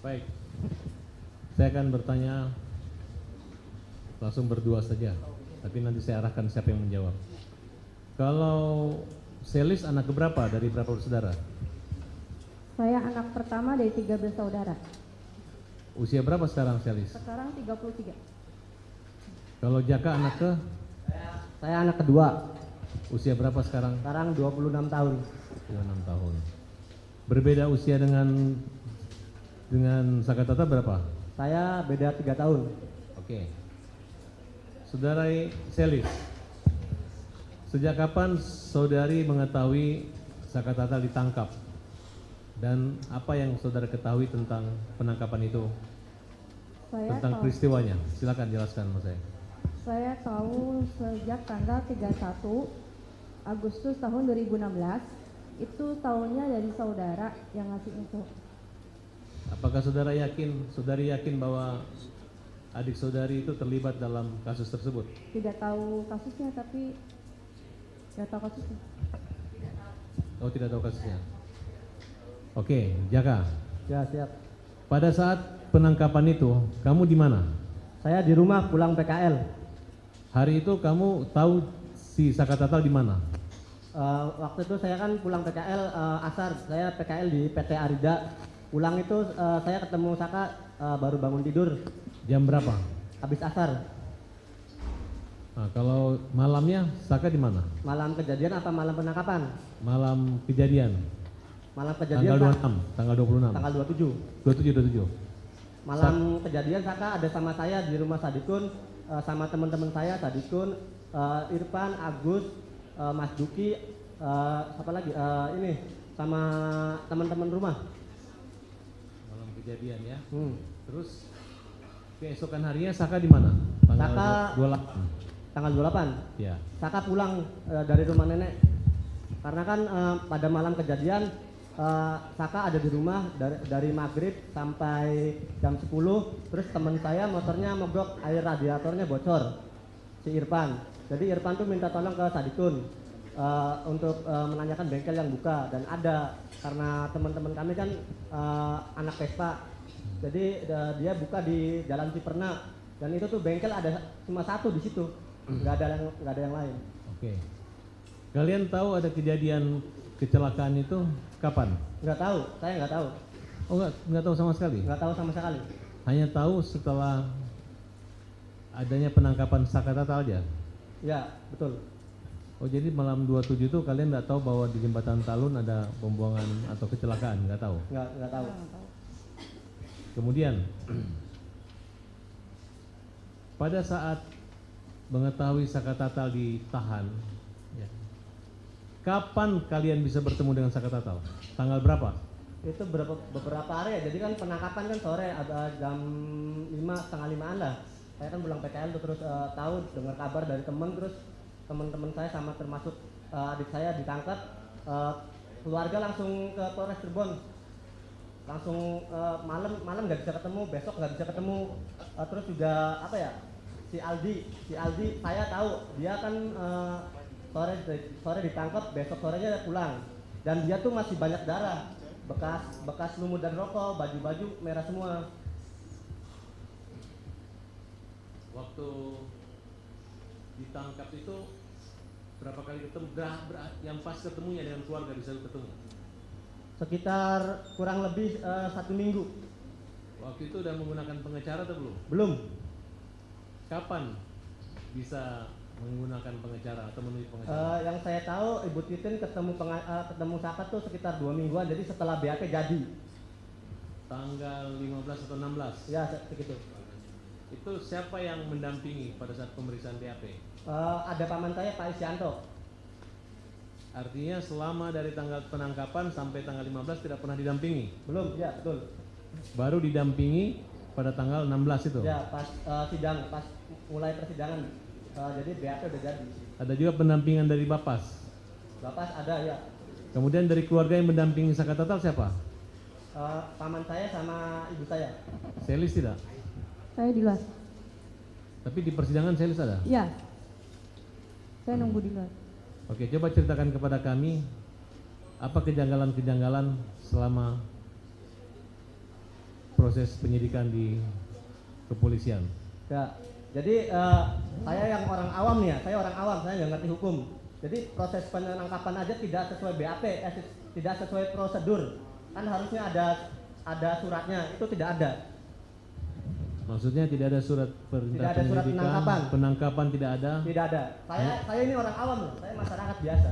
Baik, saya akan bertanya langsung berdua saja, tapi nanti saya arahkan siapa yang menjawab. Kalau Selis anak keberapa dari berapa bersaudara? Saya anak pertama dari 13 saudara. Usia berapa sekarang Selis? Sekarang 33. Kalau Jaka anak ke? Saya anak kedua. Usia berapa sekarang? Sekarang 26 tahun. 26 tahun. Berbeda usia dengan Sakatata berapa? Saya beda 3 tahun. Oke. Saudara Selis, sejak kapan saudari mengetahui Sakatata ditangkap? Dan apa yang saudara ketahui tentang penangkapan itu? Tentang peristiwanya, silakan jelaskan Mas saya. Saya tahu sejak tanggal 31 Agustus tahun 2016. Itu tahunnya dari saudara yang ngasih info. Apakah saudari yakin bahwa adik saudari itu terlibat dalam kasus tersebut? Tidak tahu kasusnya, tapi tidak tahu kasusnya. Oh, tidak tahu kasusnya. Oke, Jaka. Ya, siap. Pada saat penangkapan itu, kamu di mana? Saya di rumah pulang PKL. Hari itu kamu tahu si Sakatata di mana? Waktu itu saya kan pulang PKL asar. Saya PKL di PT Arida. Pulang itu saya ketemu Saka baru bangun tidur. Jam berapa? Habis asar. Nah, kalau malamnya Saka di mana? Malam kejadian apa malam penangkapan? Malam kejadian. Malam kejadian Tanggal 26, tanggal 26. Tanggal 27. 27. Malam kejadian Saka ada sama saya di rumah Sadikun, sama teman-teman saya Sadikun, Irfan, Agus, Mas Duki, siapa lagi? Ini sama teman-teman rumah. Malam kejadian ya. Terus keesokan harinya Saka di mana? Tanggal Saka 28. Tanggal 28. Ya. Saka pulang dari rumah nenek. Karena kan pada malam kejadian Saka ada di rumah dari maghrib sampai jam 10. Terus teman saya motornya mogok, air radiatornya bocor, si Irfan. Jadi Irfan tuh minta tolong ke Sadikun untuk menanyakan bengkel yang buka. Dan ada, karena teman-teman kami kan anak Vespa. Jadi dia buka di Jalan Ciperna. Dan itu tuh bengkel ada cuma satu di situ, nggak ada yang lain. Oke. Kalian tahu ada kejadian kecelakaan itu kapan? Nggak tahu, saya nggak tahu. Oh, nggak tahu sama sekali? Nggak tahu sama sekali. Hanya tahu setelah adanya penangkapan Sakatata aja? Ya, betul. Oh, jadi malam 27 itu kalian nggak tahu bahwa di jembatan Talun ada pembuangan atau kecelakaan? Nggak tahu? Nggak tahu. Kemudian pada saat mengetahui Sakatata ditahan, ya, kapan kalian bisa bertemu dengan Sakatata? Tanggal berapa? Itu beberapa hari ya. Jadi kan penangkapan kan sore, ada jam 5, setengah 5-an lah. Saya kan pulang PKL tuh, terus tahu dengar kabar dari teman, terus teman-teman saya sama termasuk adik saya ditangkap. Keluarga langsung ke Polres Cirebon. Langsung malam nggak bisa ketemu, besok nggak bisa ketemu. Terus juga apa ya? Si Aldi saya tahu dia kan sore ditangkap, besok sorenya pulang. Dan dia tuh masih banyak darah, bekas lumut dan rokok, baju-baju merah semua. Waktu ditangkap itu berapa kali ketemu? Yang pas ketemunya dengan keluarga bisa ketemu? Sekitar kurang lebih 1 minggu. Waktu itu udah menggunakan pengacara atau belum? Belum. Kapan bisa menggunakan pengacara atau menulis pengacara? Yang saya tahu Ibu Titin ketemu Saka tuh sekitar 2 mingguan, jadi setelah BAP jadi. Tanggal 15 atau 16? Ya, segitu. Itu siapa yang mendampingi pada saat pemeriksaan BAP? Ada paman saya, Pak Isyanto. Artinya selama dari tanggal penangkapan sampai tanggal 15 tidak pernah didampingi? Belum, ya betul. Baru didampingi pada tanggal 16 itu? Ya, pas sidang, pas mulai persidangan. Jadi BAP udah jadi. Ada juga pendampingan dari Bapas? Bapas ada ya. Kemudian dari keluarga yang mendampingi Sakatata siapa? Paman saya sama ibu saya. Selis tidak? Saya di luar. Tapi di persidangan Selis ada? Iya. Saya nunggu di luar. Oke, coba ceritakan kepada kami apa kejanggalan-kejanggalan selama proses penyidikan di kepolisian? Ya, jadi saya yang orang awam nih ya, saya orang awam, saya nggak ngerti hukum. Jadi proses penangkapan aja tidak sesuai BAP, tidak sesuai prosedur. Kan harusnya ada suratnya, itu tidak ada. Maksudnya tidak ada surat perintah Tidak ada surat penyelidikan, penangkapan tidak ada? Tidak ada. Saya ini orang awam loh, saya masyarakat biasa.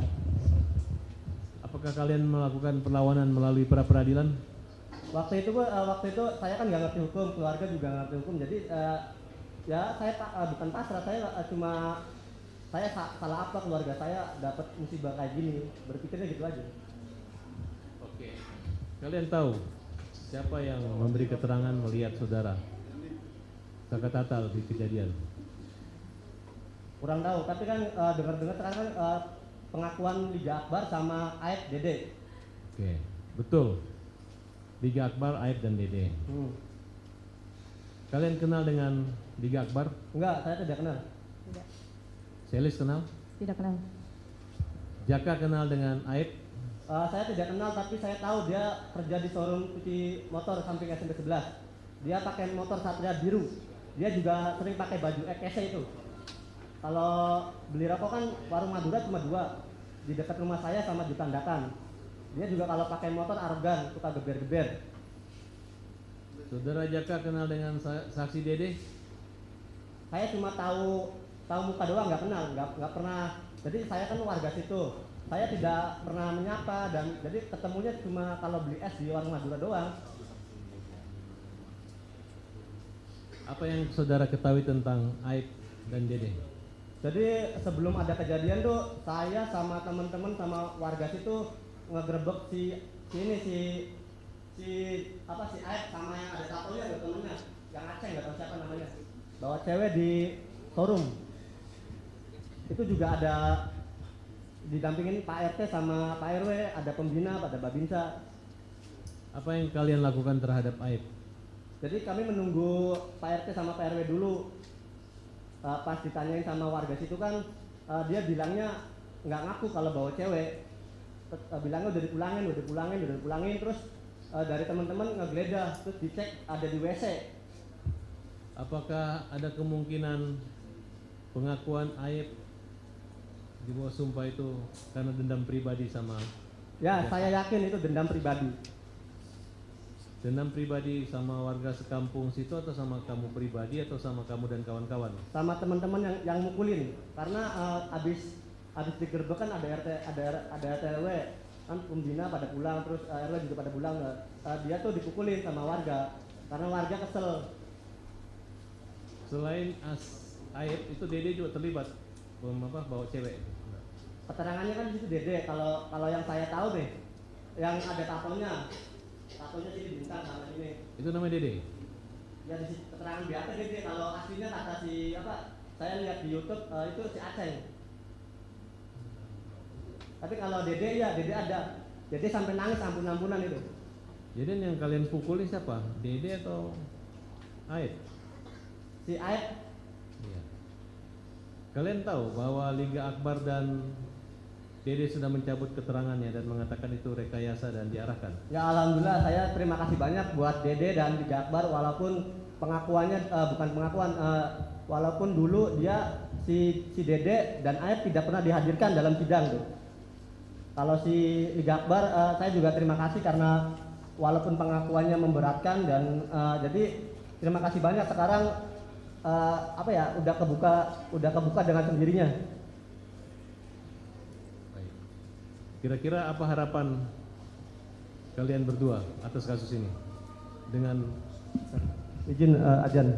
Apakah kalian melakukan perlawanan melalui pra peradilan? Waktu itu saya kan nggak ngerti hukum, keluarga juga nggak ngerti hukum. Jadi ya saya bukan pasrah, saya salah apa keluarga saya dapat musibah kayak gini, berpikirnya gitu aja. Oke. Kalian tahu siapa yang memberi keterangan melihat saudara Kakatatal di kejadian? Kurang tahu, tapi kan dengar-dengar sekarang kan pengakuan Liga Akbar sama Aib Dede. Oke, betul. Liga Akbar, Aib dan Dede. Kalian kenal dengan Liga Akbar? Enggak, saya tidak kenal. Tidak. Selis kenal? Tidak kenal. Jaka kenal dengan Aib? Saya tidak kenal, tapi saya tahu dia kerja di showroom cuci motor samping SMP 11. Dia pakai motor Satria biru. Dia juga sering pakai baju EKC itu. Kalau beli rokok kan warung Madura cuma 2 di dekat rumah saya sama di Tandakan. Dia juga kalau pakai motor arogan, suka geber-geber. Saudara Jaka kenal dengan saksi Dede? Saya cuma tahu muka doang, nggak kenal, nggak pernah. Jadi saya kan warga situ. Saya tidak pernah menyapa dan jadi ketemunya cuma kalau beli es di warung Madura doang. Apa yang saudara ketahui tentang Aib dan Dede? Jadi sebelum ada kejadian tuh saya sama teman-teman sama warga situ ngegerebek si Aib sama yang ada satunya ada temennya yang Aceh nggak tahu siapa namanya, bawa cewek di showroom. Itu juga ada didampingin Pak RT sama Pak RW, ada pembina, ada Babinsa. Apa yang kalian lakukan terhadap Aib? Jadi kami menunggu Pak RT sama Pak RW dulu. Pas ditanyain sama warga situ kan dia bilangnya nggak ngaku kalau bawa cewek. Bilangnya udah dipulangin, terus dari teman-teman ngegeledah, terus dicek ada di WC. Apakah ada kemungkinan pengakuan Aib di bawah sumpah itu karena dendam pribadi sama? Ya, saya yakin itu dendam pribadi. Dendam pribadi sama warga sekampung situ atau sama kamu pribadi atau sama kamu dan kawan-kawan? Sama teman-teman yang mukulin. Karena abis digerebek kan ada RT RW, kan pembina pada pulang, terus RW juga pada pulang. Dia tuh dipukulin sama warga karena warga kesel. Selain Aib itu Dede juga terlibat bawa cewek. Keterangannya kan di situ Dede. Kalau yang saya tahu deh, yang ada tatonya sini bintang sama sini. Itu namanya Dede? Ya di keterangan BAP Dede. Kalau aslinya kata si saya lihat di YouTube itu si Aceh. Tapi kalau Dede ya Dede ada. Dede sampai nangis ampun-ampunan itu. Jadi yang kalian pukuli siapa? Dede atau Aib? Si Aib. Iya. Kalian tahu bahwa Liga Akbar dan Dede sudah mencabut keterangannya dan mengatakan itu rekayasa dan diarahkan? Ya alhamdulillah, saya terima kasih banyak buat Dede dan Liga Akbar, walaupun pengakuannya bukan pengakuan, walaupun dulu dia si Dede dan Aib tidak pernah dihadirkan dalam sidang tuh. Kalau si Liga Akbar saya juga terima kasih karena walaupun pengakuannya memberatkan dan jadi terima kasih banyak. Sekarang udah kebuka dengan sendirinya. Baik. Kira-kira apa harapan kalian berdua atas kasus ini? Dengan izin Ajan.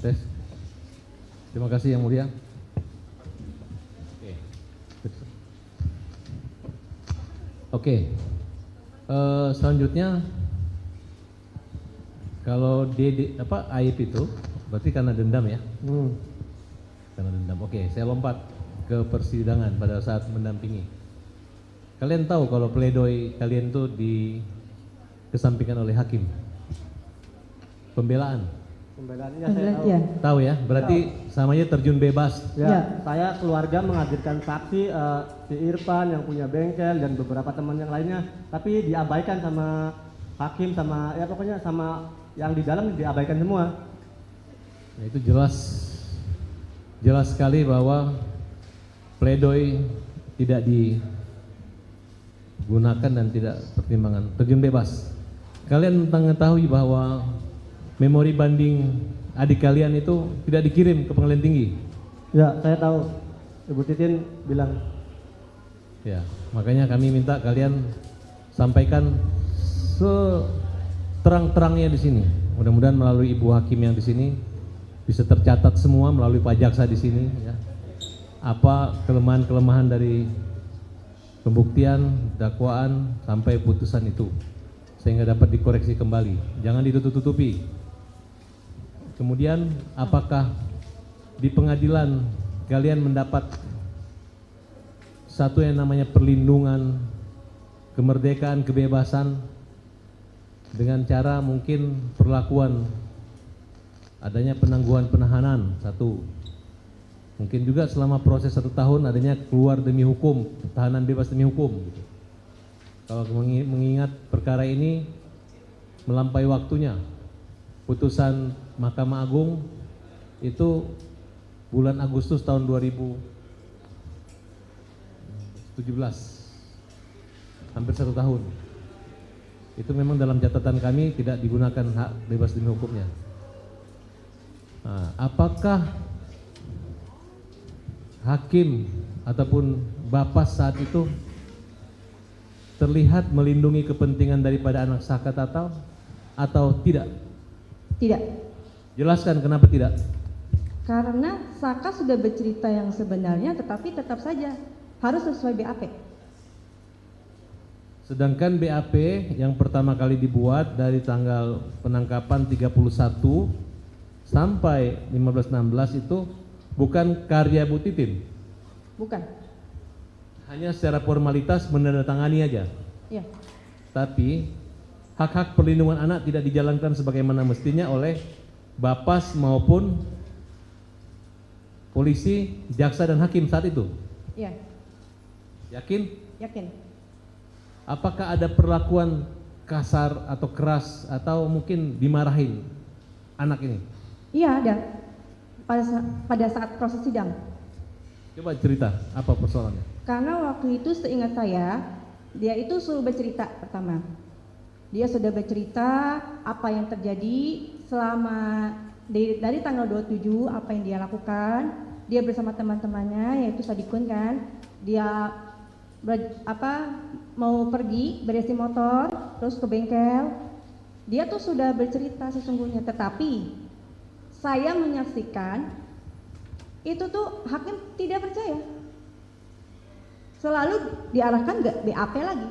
Tes. Terima kasih Yang Mulia. Oke. Selanjutnya kalau aib itu berarti karena dendam ya? Karena dendam. Oke, saya lompat ke persidangan pada saat mendampingi. Kalian tahu kalau pledoi kalian itu dikesampingkan oleh hakim. Pembelaannya saya tahu. Ya. Tahu ya? Berarti samanya terjun bebas. Ya, saya keluarga menghadirkan saksi si Irfan yang punya bengkel dan beberapa teman yang lainnya, tapi diabaikan sama hakim sama ya pokoknya sama yang di dalam diabaikan semua. Nah, itu jelas sekali bahwa pledoi tidak digunakan dan tidak pertimbangan, terjun bebas. Kalian mengetahui bahwa memori banding adik kalian itu tidak dikirim ke pengadilan tinggi. Ya, saya tahu. Ibu Titin bilang. Ya, makanya kami minta kalian sampaikan seterang-terangnya di sini. Mudah-mudahan melalui Ibu Hakim yang di sini bisa tercatat semua melalui Pak Jaksa di sini. Ya. Apa kelemahan-kelemahan dari pembuktian, dakwaan sampai putusan itu, sehingga dapat dikoreksi kembali. Jangan ditutup-tutupi. Kemudian, apakah di pengadilan kalian mendapat satu yang namanya perlindungan, kemerdekaan, kebebasan dengan cara mungkin perlakuan adanya penangguhan penahanan satu, mungkin juga selama proses 1 tahun adanya keluar demi hukum, tahanan bebas demi hukum gitu. Kalau mengingat perkara ini melampaui waktunya, putusan Mahkamah Agung itu bulan Agustus tahun 2017, hampir 1 tahun. Itu memang dalam catatan kami tidak digunakan hak bebas demi hukumnya. Nah, apakah hakim ataupun Bapas saat itu terlihat melindungi kepentingan daripada anak Saka Tatal atau tidak? Tidak. Jelaskan kenapa tidak? Karena Saka sudah bercerita yang sebenarnya, tetapi tetap saja harus sesuai BAP. Sedangkan BAP yang pertama kali dibuat dari tanggal penangkapan 31 sampai 15/16 itu bukan karya Bu Titin. Bukan. Hanya secara formalitas menandatangani aja. Iya. Tapi hak-hak perlindungan anak tidak dijalankan sebagaimana mestinya oleh Bapas maupun polisi, jaksa dan hakim saat itu. Iya. Yakin? Yakin. Apakah ada perlakuan kasar atau keras atau mungkin dimarahin anak ini? Iya, ada. Pada saat proses sidang. Coba cerita, apa persoalannya? Karena waktu itu seingat saya, dia itu suruh bercerita pertama. Dia sudah bercerita apa yang terjadi selama dari tanggal 27, apa yang dia lakukan. Dia bersama teman-temannya, yaitu Sadikun kan. Dia mau pergi berisi motor, terus ke bengkel. Dia tuh sudah bercerita sesungguhnya, tetapi saya menyaksikan itu tuh hakim tidak percaya. Selalu diarahkan ke BAP lagi.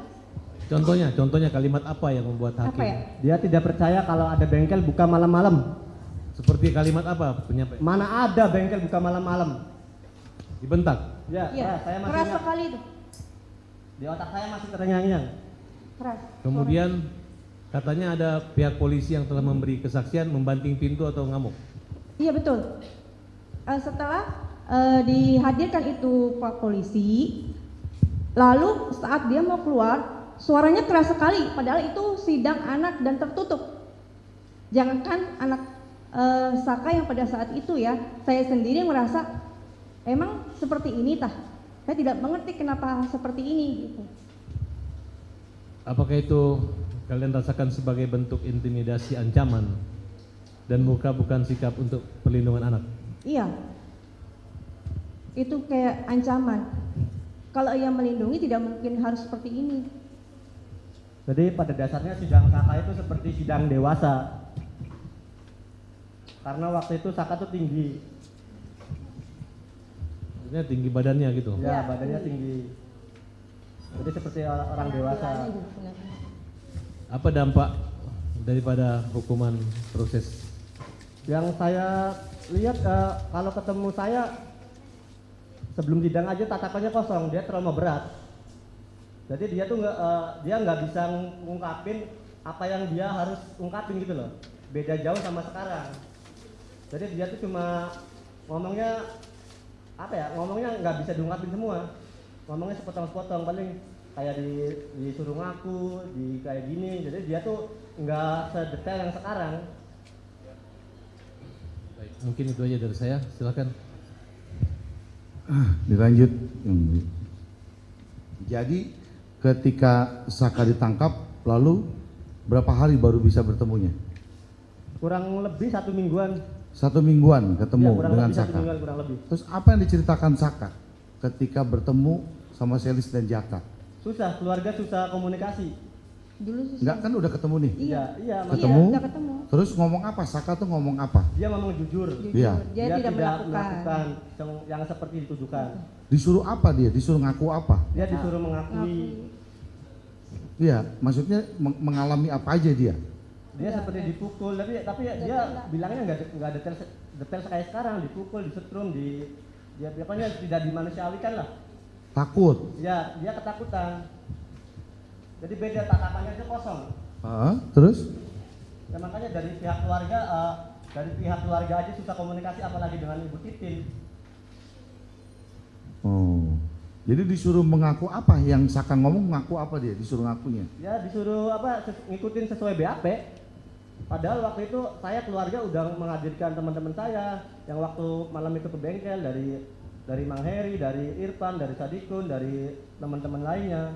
Contohnya kalimat apa yang membuat hakim? Apa ya? Dia tidak percaya kalau ada bengkel buka malam-malam. Seperti kalimat apa penyampaian? Mana ada bengkel buka malam-malam? Dibentak? Ya, Iya, saya masih keras ingat. sekali itu. Di otak saya masih terngiang-ngiang. Keras. Kemudian katanya ada pihak polisi yang telah memberi kesaksian membanting pintu atau ngamuk. Iya betul. Setelah dihadirkan itu Pak Polisi, lalu saat dia mau keluar, suaranya keras sekali. Padahal itu sidang anak dan tertutup. Jangankan anak Saka yang pada saat itu ya, saya sendiri merasa emang seperti ini tah. Saya tidak mengerti kenapa seperti ini gitu. Apakah itu kalian rasakan sebagai bentuk intimidasi, ancaman, dan bukan sikap untuk perlindungan anak? Iya. Itu kayak ancaman. Kalau ia melindungi tidak mungkin harus seperti ini. Jadi pada dasarnya sidang Saka itu seperti sidang dewasa. Karena waktu itu Saka tuh tinggi. Maksudnya tinggi badannya gitu. Ya, Ya, badannya tinggi. Jadi seperti orang dewasa. Apa dampak daripada hukuman proses? Yang saya lihat kalau ketemu saya sebelum sidang aja tatapannya kosong, dia trauma berat. Jadi dia tuh nggak bisa ngungkapin apa yang dia harus ungkapin gitu loh. Beda jauh sama sekarang. Jadi dia tuh cuma ngomongnya apa ya? Ngomongnya nggak bisa diungkapin semua. Ngomongnya sepotong-sepotong, paling kayak disuruh ngaku, di kayak gini. Jadi dia tuh nggak sedetail yang sekarang. Baik, mungkin itu aja dari saya. Silakan. Dilanjut. Jadi ketika Saka ditangkap, lalu berapa hari baru bisa bertemunya? Kurang lebih 1 mingguan. 1 mingguan ketemu Ya, kurang dengan lebih 1 Saka. mingguan kurang lebih. Terus apa yang diceritakan Saka ketika bertemu sama Selis dan Jaka? Susah, keluarga susah komunikasi. Dulu susah. Enggak kan udah ketemu nih? Iya, Iya, Ketemu? udah ketemu. Terus ngomong apa? Saka tuh ngomong apa? Dia ngomong jujur. Jujur, Iya. dia tidak melakukan. yang seperti dituduhkan. Disuruh apa dia? Disuruh ngaku apa? Dia disuruh mengakui. Ngakui. Iya, maksudnya mengalami apa aja dia? Dia seperti dipukul, tapi dia bilangnya nggak detail kayak sekarang, dipukul, disetrum, dia pokoknya tidak dimanusiawikan lah. Takut. Ya, dia ketakutan. Jadi beda tatapannya aja kosong. Terus? Ya makanya dari pihak keluarga aja susah komunikasi, apalagi dengan Ibu Titin. Oh. Jadi disuruh mengaku apa? Yang Saka ngomong ngaku apa dia? Disuruh ngakunya? Ya disuruh ngikutin sesuai BAP. Padahal waktu itu saya keluarga udah menghadirkan teman-teman saya yang waktu malam itu ke bengkel dari Mang Heri, dari Irfan, dari Sadikun, dari teman-teman lainnya.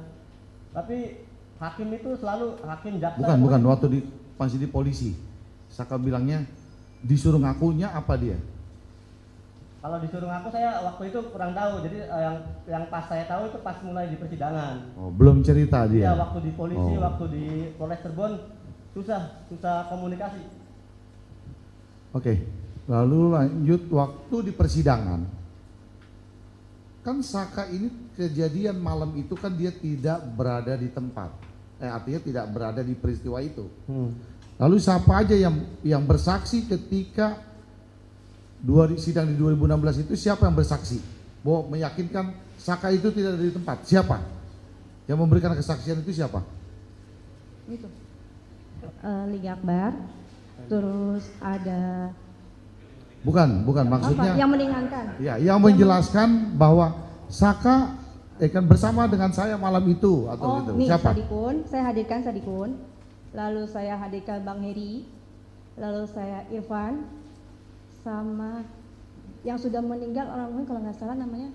Tapi hakim itu selalu hakim jaksa. Bukan. Waktu masih di polisi, Saka bilangnya disuruh ngakunya apa dia? Kalau disuruh ngaku saya waktu itu kurang tahu. Jadi yang pas saya tahu itu pas mulai di persidangan. Oh, belum cerita dia. Ya waktu di polisi, Oh. waktu di Polres Cirebon susah komunikasi. Oke. Lalu lanjut waktu di persidangan. Kan Saka ini kejadian malam itu kan dia tidak berada di tempat. Artinya tidak berada di peristiwa itu. Lalu siapa aja yang bersaksi ketika sidang di 2016 itu, siapa yang bersaksi bahwa meyakinkan Saka itu tidak ada di tempat? Siapa yang memberikan kesaksian itu? Siapa? Itu. Liga Akbar. Terus ada Bukan maksudnya. apa? Yang meringankan. Ya, yang menjelaskan bahwa Saka kan bersama dengan saya malam itu atau gitu. Nih, Siapa? Sadikun, saya hadirkan Sadikun. Lalu saya hadirkan Bang Heri. Lalu saya Irfan. Sama yang sudah meninggal orang kalau nggak salah namanya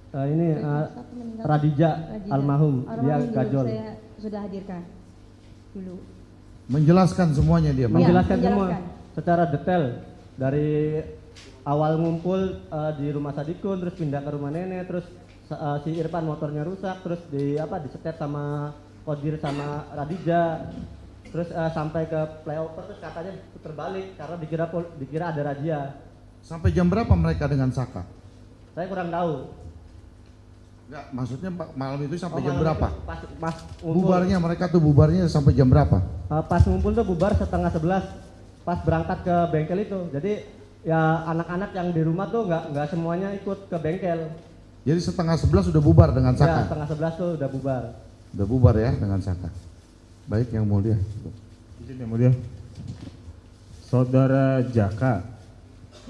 siapa meninggal? Radija almarhum, dia dulu gajol. saya sudah hadirkan dulu. Menjelaskan semuanya dia. Bang. Menjelaskan semua menjelaskan. secara detail dari awal ngumpul di rumah Sadikun, terus pindah ke rumah nenek, terus si Irfan motornya rusak, terus disetet sama Kodir sama Radija, terus sampai ke flyover, terus katanya puter balik karena dikira ada razia. Sampai jam berapa mereka dengan Saka? Saya kurang tahu. Enggak, maksudnya malam itu sampai jam Malam berapa? itu pas ngumpul, Mereka tuh bubarnya sampai jam berapa? pas ngumpul tuh bubar 10:30 pas berangkat ke bengkel itu. Jadi ya anak-anak yang di rumah tuh nggak semuanya ikut ke bengkel. Jadi 10:30 sudah bubar dengan Ya, Saka? 10:30 tuh udah bubar. Udah bubar ya dengan Saka. Baik, yang mulia. Izin yang mulia. Saudara Jaka,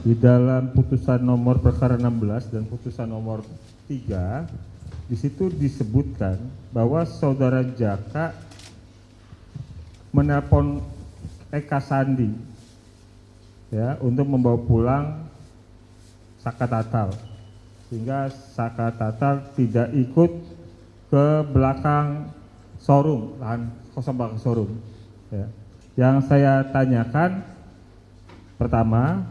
di dalam putusan nomor perkara 16 dan putusan nomor 3, di situ disebutkan bahwa saudara Jaka menelpon Eka Sandi ya untuk membawa pulang Saka Tatal, sehingga Saka Tatal tidak ikut ke belakang showroom, lahan kosong belakang showroom. Ya. Yang saya tanyakan pertama,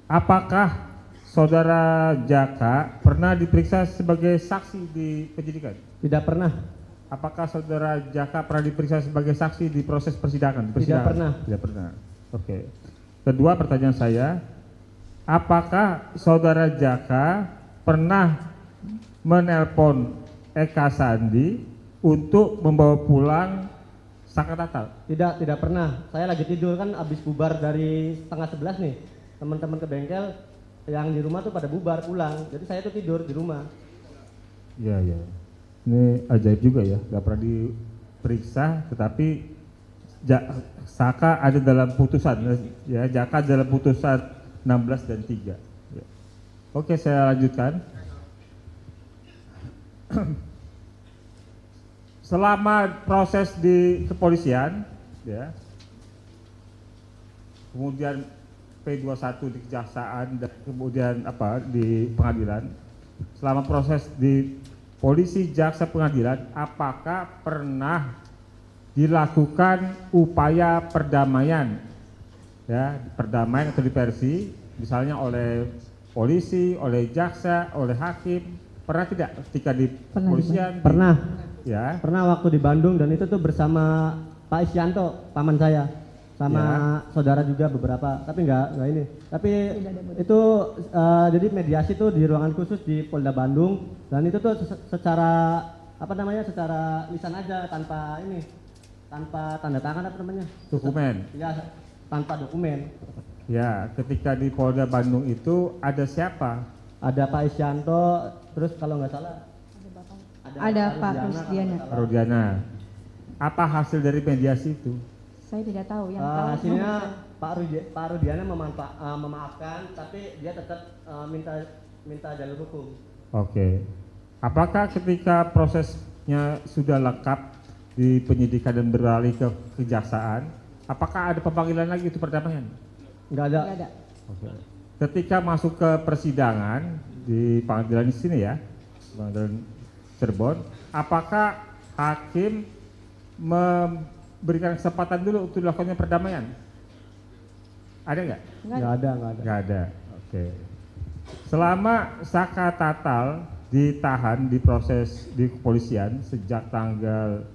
apakah saudara Jaka pernah diperiksa sebagai saksi di penyidikan? Tidak pernah. Apakah saudara Jaka pernah diperiksa sebagai saksi di proses persidangan? Tidak pernah. Tidak pernah. Oke. Kedua pertanyaan saya, apakah saudara Jaka pernah menelpon Eka Sandi untuk membawa pulang Saka Tatal? Tidak pernah. Saya lagi tidur kan, abis bubar dari setengah 11 nih. Teman-teman ke bengkel yang di rumah tuh pada bubar pulang. Jadi saya tuh tidur di rumah. Iya, iya. Ini ajaib juga ya, nggak pernah diperiksa, tetapi Saka ada dalam putusan, ya, Jaka dalam putusan 16 dan 3. Ya. Oke, saya lanjutkan. Selama proses di kepolisian, ya, kemudian P21 di kejaksaan dan kemudian di pengadilan, selama proses di polisi, jaksa, pengadilan, apakah pernah dilakukan upaya perdamaian, ya, perdamaian atau diversi, misalnya oleh polisi, oleh jaksa, oleh hakim, pernah tidak ketika di kepolisian? Pernah. Ya. Pernah waktu di Bandung, dan itu tuh bersama Pak Isyanto, paman saya, sama saudara juga beberapa, tapi enggak ini. Tapi itu jadi mediasi tuh di ruangan khusus di Polda Bandung, dan itu tuh secara secara lisan aja, tanpa tanda tangan Dokumen. Ya, tanpa dokumen. Ya, ketika di Polda Bandung itu ada siapa? Ada Pak Isyanto, terus kalau nggak salah Ada Pak Rusdiana. Rudiana. Apa hasil dari mediasi itu? Saya tidak tahu. Yang tahu hasilnya saya. Pak Rudiana memaafkan, tapi dia tetap minta jalur hukum. Oke. Apakah ketika prosesnya sudah lengkap di penyidikan dan beralih ke kejaksaan, apakah ada pemanggilan lagi itu perdamaian? Nggak ada. Tidak ada. Oke. Ketika masuk ke persidangan di pengadilan di sini ya, pengadilan Cirebon, apakah hakim memberikan kesempatan dulu untuk dilakukannya perdamaian? Ada nggak? Nggak ada. Nggak ada. Oke. Selama Saka Tatal ditahan di proses di kepolisian sejak tanggal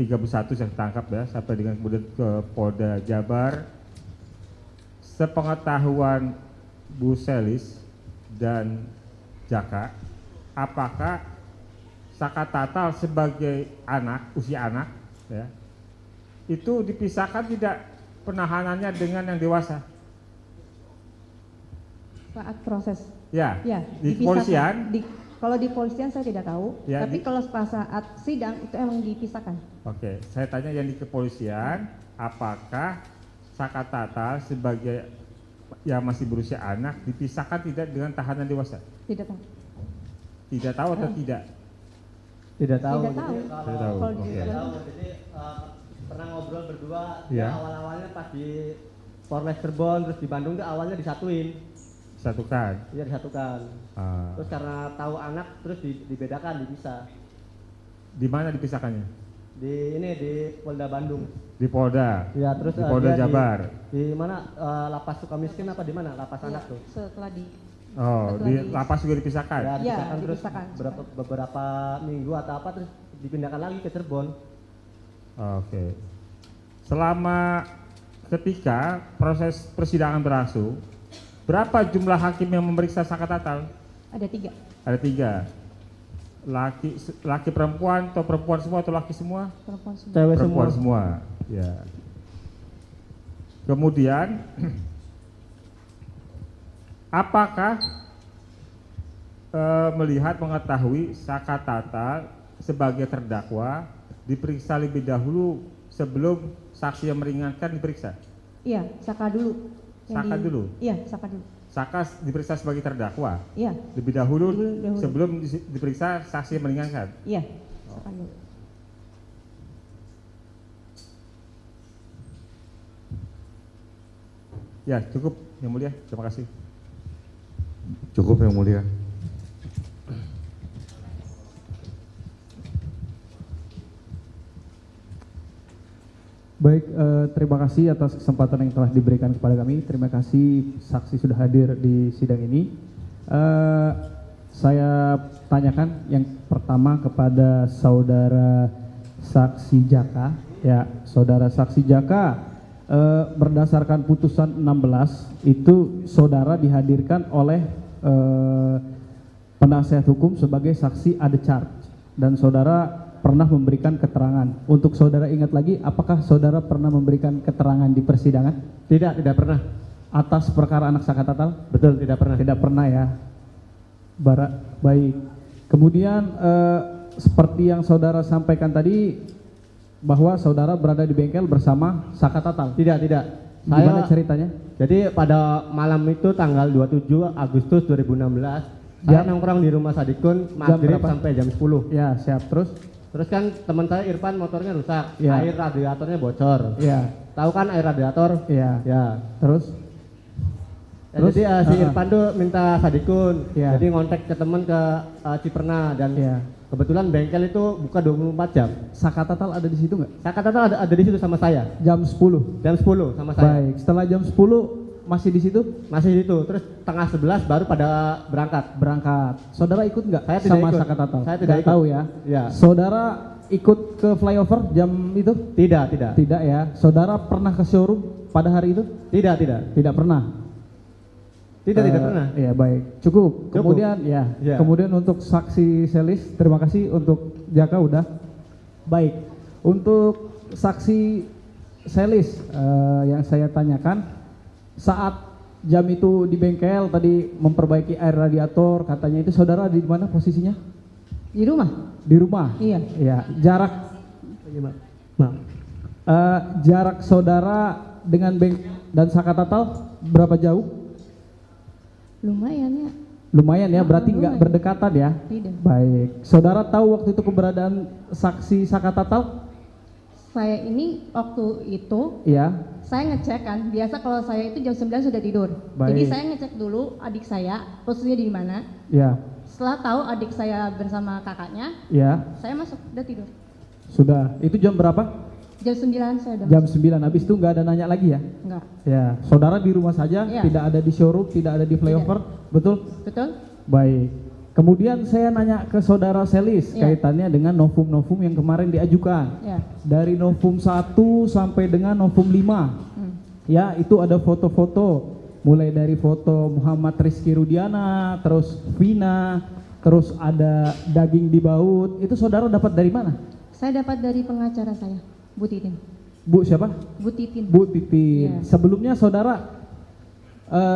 31 yang ditangkap ya, sampai dengan kemudian ke Polda Jabar, sepengetahuan Bu Selis dan Jaka, apakah Saka Tatal sebagai anak, usia anak, ya, itu dipisahkan tidak penahanannya dengan yang dewasa? Saat proses. Ya, Ya, di dipisahkan. kepolisian. Kalau di kepolisian saya tidak tahu, Ya, tapi kalau pas saat sidang itu emang dipisahkan. Oke, saya tanya yang di kepolisian, apakah Saka Tatal sebagai yang masih berusia anak dipisahkan tidak dengan tahanan dewasa? Tidak tahu. Tidak tahu atau tidak? Tidak tahu. Tidak tahu. Jadi Tidak tahu. Kalau Oke. Tidak tahu. Jadi pernah ngobrol berdua. Ya. Awal-awalnya pas di Polres Cirebon, terus di Bandung tuh awalnya disatuin. Satukan. Iya, disatukan. Ah. Terus karena tahu anak, terus dibedakan, dipisah. Di mana dipisahkannya? Di Polda Bandung. Di Polda. Ya, terus Di Polda dia Jabar. Di mana lapas Sukamiskin apa di mana? Lapas Ya, anak tuh. setelah di Oh, di Setelah lapas juga dipisahkan. Ya, Ya, dipisahkan terus dipisahkan. beberapa minggu atau apa, terus dipindahkan lagi ke Cirebon. Oke. Selama ketika proses persidangan berlangsung, berapa jumlah hakim yang memeriksa Saka Tatal? ada 3. Ada 3. Laki perempuan atau perempuan semua atau laki semua? Perempuan semua. Cewek Perempuan semua. semua. Ya. Kemudian apakah melihat mengetahui Saka Tatal sebagai terdakwa diperiksa lebih dahulu sebelum saksi yang meringankan diperiksa? Iya, Saka dulu. Saka dulu? Iya, Saka dulu. Saka diperiksa sebagai terdakwa Iya, lebih dahulu Dahulu. sebelum diperiksa saksi yang meringankan. iya, Saka dulu. Ya, cukup Yang Mulia. Terima kasih. Cukup Yang Mulia. Baik, terima kasih atas kesempatan yang telah diberikan kepada kami. Terima kasih saksi sudah hadir di sidang ini. Saya tanyakan yang pertama kepada saudara saksi Jaka. Ya, saudara saksi Jaka, berdasarkan putusan 16 itu saudara dihadirkan oleh penasihat hukum sebagai saksi ada charge dan saudara pernah memberikan keterangan. Untuk saudara ingat lagi, apakah saudara pernah memberikan keterangan di persidangan Tidak pernah. atas perkara anak Sakatatal? Betul, tidak pernah. Tidak pernah ya. Baik. Kemudian seperti yang saudara sampaikan tadi bahwa saudara berada di bengkel bersama Sakatatal. Tidak. Gimana ceritanya? Jadi pada malam itu tanggal 27 Agustus 2016, saya nongkrong di rumah Sadikun maghrib berapa? sampai jam 10. Ya, siap. Terus kan teman saya Irfan motornya rusak, Ya. air radiatornya bocor. Ya, Tahu kan air radiator? ya. Ya. Terus? Ya, jadi si Heeh. Irfan tuh minta Sadikun, Ya. jadi ngontek ke teman ke Ciperna dan Ya. kebetulan bengkel itu buka 24 jam. Sakatatal ada di situ nggak? Saya kata ada di situ sama saya, Jam 10. jam 10 sama saya. Baik, setelah jam 10 masih di situ? Masih di situ, terus tengah 11 baru pada berangkat. Saudara ikut nggak Saya tidak sama ikut. Sakatatal? Saya tidak Nggak ikut. tahu ya. Ya. Saudara ikut ke flyover jam itu? Tidak. Tidak ya. Saudara pernah ke showroom pada hari itu? Tidak. Tidak pernah. Tidak Eh, pernah. Iya, baik. Cukup. Kemudian ya. Ya. Kemudian untuk saksi Selis, terima kasih untuk Jaka udah. Baik. Untuk saksi Selis yang saya tanyakan saat jam itu di bengkel tadi memperbaiki air radiator, katanya itu saudara di mana posisinya? Di rumah? Di rumah. Iya. Iya. Jarak jarak saudara dengan bengkel dan Sakatatal berapa jauh? Lumayan ya. Lumayan ya, berarti nggak lumayan. berdekatan ya? Tidak. Baik. Saudara tahu waktu itu keberadaan saksi Sakatatal? Saya ini waktu itu Iya. saya ngecek kan, biasa kalau saya itu jam 9 sudah tidur. Baik. Jadi saya ngecek dulu adik saya posisinya di mana. Iya. Setelah tahu adik saya bersama kakaknya, Iya. saya masuk udah tidur. Sudah. Itu jam berapa? Jam 9 saya udah Jam 9. Habis itu nggak ada nanya lagi ya? masuk. Enggak. Ya. Saudara di rumah saja, Iya. tidak ada di showroom, tidak ada di flyover, betul? Betul? Baik. Kemudian saya nanya ke saudara Selis Iya. kaitannya dengan novum-novum yang kemarin diajukan. Ya. Dari novum 1 sampai dengan novum 5. Ya, itu ada foto-foto mulai dari foto Muhammad Rizky Rudiana, terus Vina, terus ada daging di baut. Itu saudara dapat dari mana? Saya dapat dari pengacara saya, Bu Titin. Bu siapa? Bu Titin. Bu Titin. Iya. Sebelumnya saudara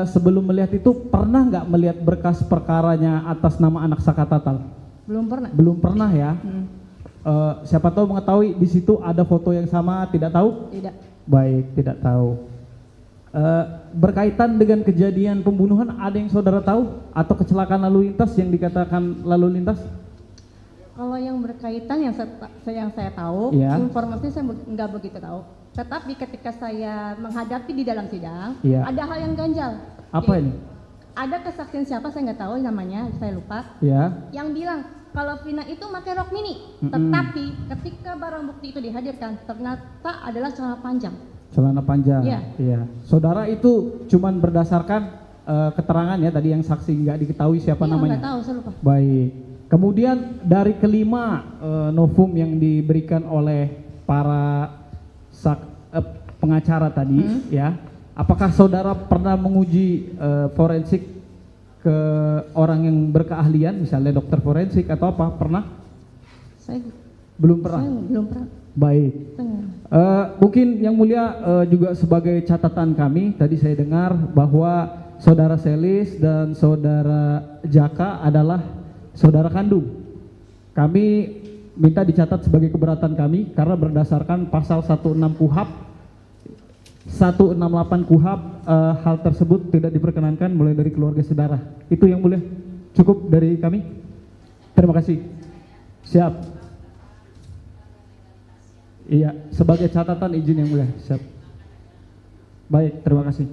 sebelum melihat itu pernah nggak melihat berkas perkaranya atas nama anak Sakatatal? Belum pernah. Belum pernah ya. Siapa tahu mengetahui di situ ada foto yang sama, tidak tahu? Tidak. Baik, tidak tahu. Berkaitan dengan kejadian pembunuhan, ada yang saudara tahu atau kecelakaan lalu lintas yang dikatakan lalu lintas? Kalau yang berkaitan yang saya tahu, Iya. informasi saya nggak begitu tahu. Tetapi ketika saya menghadapi di dalam sidang, Iya. ada hal yang ganjal. Apa Jadi, ini? Ada kesaksian siapa saya nggak tahu namanya, saya lupa. Ya, Yang bilang kalau Vina itu pakai rok mini, tetapi ketika barang bukti itu dihadirkan ternyata adalah celana panjang. celana panjang. Iya. Iya. Saudara itu cuman berdasarkan keterangan ya tadi yang saksi nggak diketahui siapa Iya, namanya. nggak tahu, saya lupa. Baik. Kemudian dari kelima novum yang diberikan oleh para pengacara tadi, ya, apakah saudara pernah menguji forensik ke orang yang berkeahlian, misalnya dokter forensik atau apa? Pernah? Saya Belum pernah. belum pernah. Baik. Mungkin yang mulia juga sebagai catatan kami, tadi saya dengar bahwa saudara Selis dan saudara Jaka adalah saudara kandung. Kami minta dicatat sebagai keberatan kami karena berdasarkan pasal 16 KUHAP 168 KUHAP hal tersebut tidak diperkenankan mulai dari keluarga saudara. Itu yang mulia. Cukup dari kami. Terima kasih. Siap. Iya, sebagai catatan izin yang mulia. Siap. Baik, terima kasih.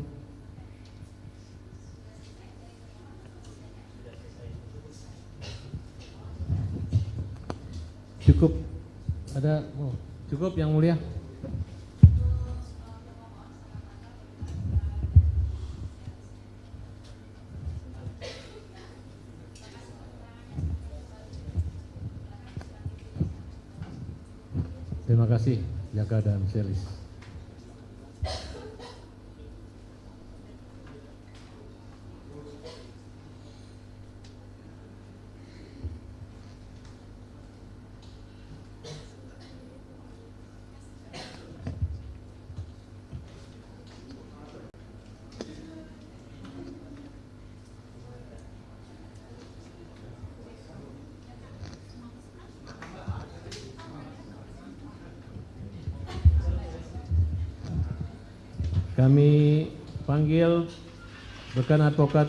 Cukup. Ada cukup yang mulia. Terima kasih Jaka dan Selis. Kami panggil rekan advokat